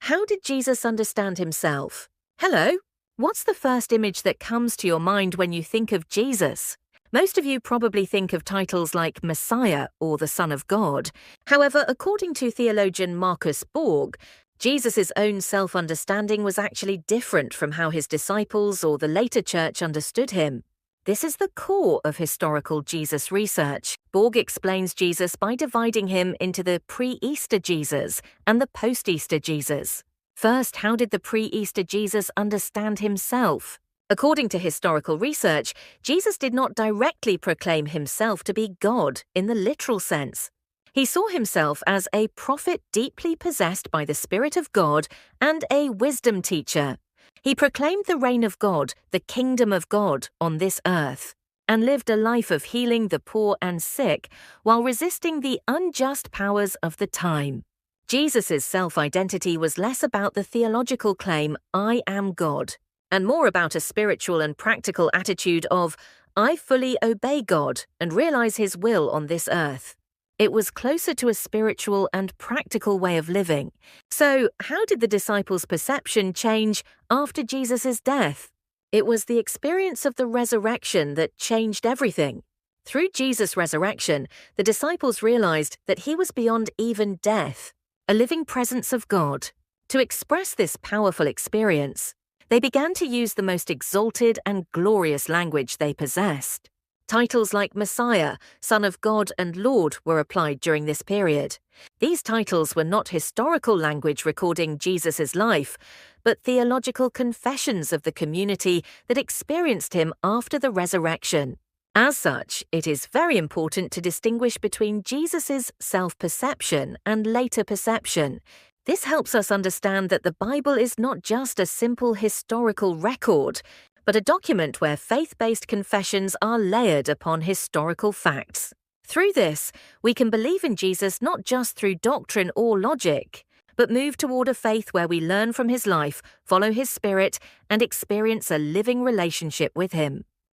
How did Jesus understand himself? Hello, what's the first image that comes to your mind when you think of Jesus? Most of you probably think of titles like Messiah or the Son of God. However, according to theologian Marcus Borg, Jesus' own self-understanding was actually different from how his disciples or the later church understood him. This is the core of historical Jesus research. Borg explains Jesus by dividing him into the pre-Easter Jesus and the post-Easter Jesus. First, how did the pre-Easter Jesus understand himself? According to historical research, Jesus did not directly proclaim himself to be God in the literal sense. He saw himself as a prophet deeply possessed by the Spirit of God and a wisdom teacher. He proclaimed the reign of God, the kingdom of God on this earth, and lived a life of healing the poor and sick while resisting the unjust powers of the time. Jesus' self-identity was less about the theological claim, I am God, and more about a spiritual and practical attitude of, I fully obey God and realize his will on this earth. It was closer to a spiritual and practical way of living. So, how did the disciples' perception change after Jesus' death? It was the experience of the resurrection that changed everything. Through Jesus' resurrection, the disciples realized that he was beyond even death, a living presence of God. To express this powerful experience, they began to use the most exalted and glorious language they possessed. Titles like Messiah, Son of God, and Lord were applied during this period. These titles were not historical language recording Jesus' life, but theological confessions of the community that experienced him after the resurrection. As such, it is very important to distinguish between Jesus' self-perception and later perception. This helps us understand that the Bible is not just a simple historical record, but a document where faith-based confessions are layered upon historical facts. Through this, we can believe in Jesus not just through doctrine or logic, but move toward a faith where we learn from his life, follow his spirit, and experience a living relationship with him.